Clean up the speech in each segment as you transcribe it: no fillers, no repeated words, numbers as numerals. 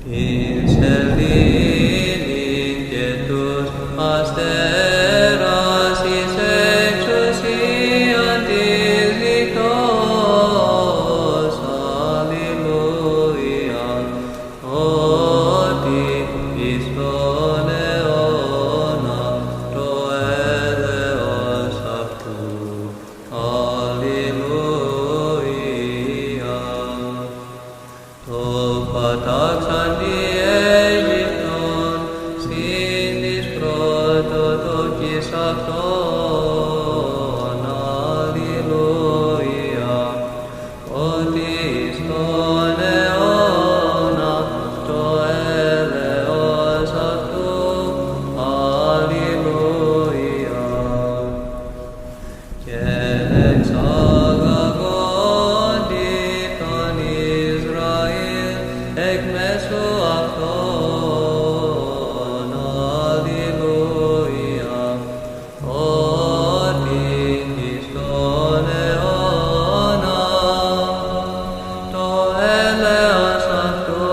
Την σελήνη και τους αστέρας εις εξουσίαν της νυχτός. Αλληλούια, ότι εις τον αιώνα το έλεος αυτού. Αλληλούια. Το πατάξαν τη Αίγυπτον, συν της πρωτοτοκής αυτών. Αλληλούια, ότι εις τον αιώνα το έλεος αυτού. Αλληλούια. Και εξαγαγόντι τον Ισραήλ εκ μέσου αυτών. Αλληλούια, ότι εις τον αιώνα το έλεος αυτού.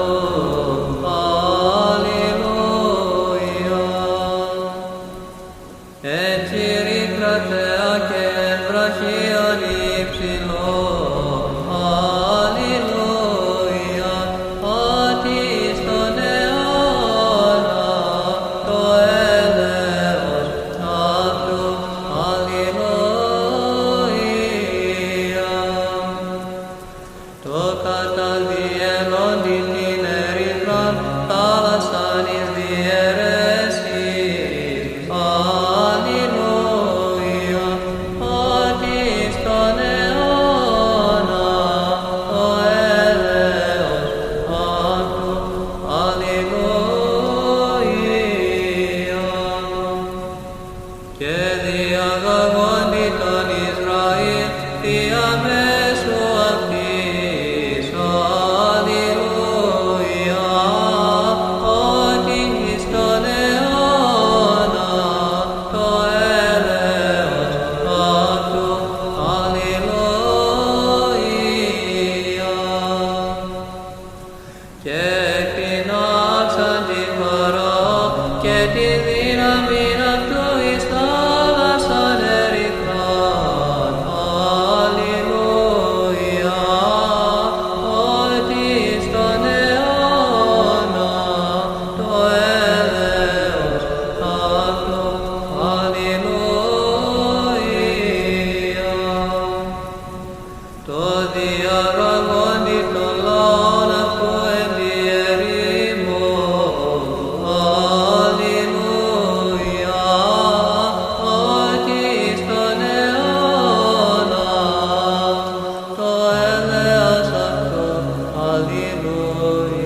Αλληλούια. Έτσι ρικρατέα και βραχίαν υψηλών. Αλληλούια, ότι εις τον αιώνα το έλεος αυτού. Αλληλούια. Το καταδιέλον την ερυθράν θάλασσαν εις διαιρέσεις. Αλληλούια, ότι εις τον αιώνα το έλεος αυτού. Αλληλούια. Και διαγαγόντι τον Ισραήλ διαμέσου αυτής. Αλληλούια, ότι εις τον αιώνα το έλεος αυτού. Αλληλούια. Και εκτινάξαν τη Φαραώ και τη δύναμη αυτού εις θάλασσαν ερυθράν. Αλληλούια, ότι εις τον αιώνα το έλεος αυτού. Αλληλούια. Το διαγαγόντι των λαών αυτού εν τη ερήμων. Αλληλούια, ότι εις τον αιώνα το έλεος αυτού. Αλληλούια.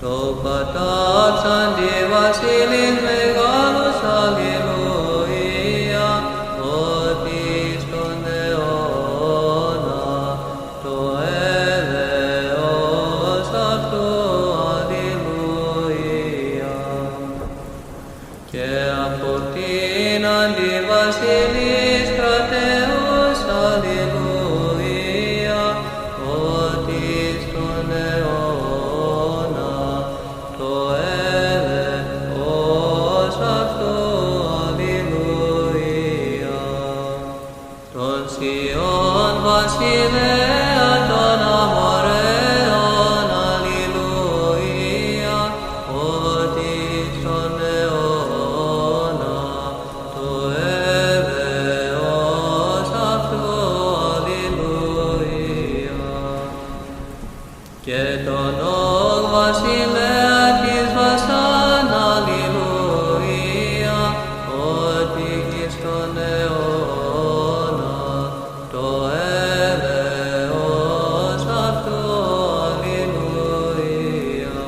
Το πατάξαν τη βασίλην μεγάλους. Αλληλούια, ότι εις τον αιώνα το έλεος αυτού. Αλληλούια. Και αποτείναν τη βασιλείς κρατέους. Αλληλούια, ότι εις τον αιώνα το έλεος αυτού. Αλληλούια. Τον Σιών βασιλέα των Αμοραίων. Αλληλούια, ότι εις τον αιώνα το έλεος αυτού. Αλληλούια. Και τον Όγ βασιλέα της Βασάν. Αλληλούια, ότι εις τον αιώνα το έλεος αυτού. Αλληλούια.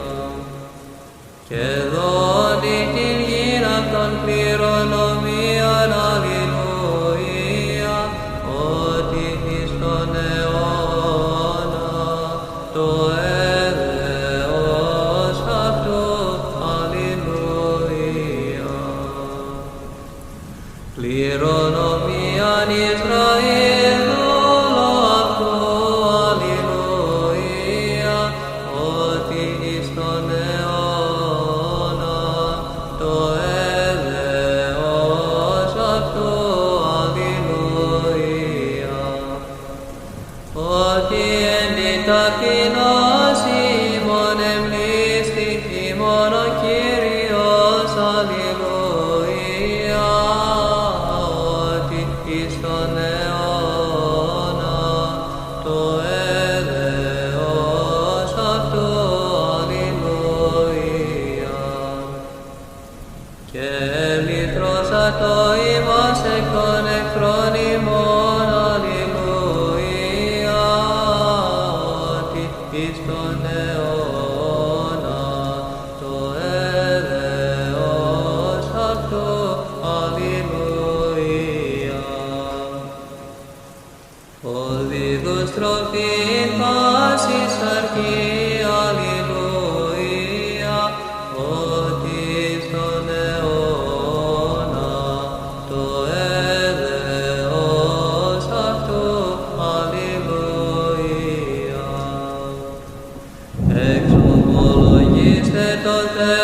Και δόνει την γην αυτών κληρονομίαν. Αλληλούια, ότι εις τον αιώνα το έλεος Asis archi, alleluia, otis ton eona, to eleos actu, alleluia. Εξομολογήστε το Θεό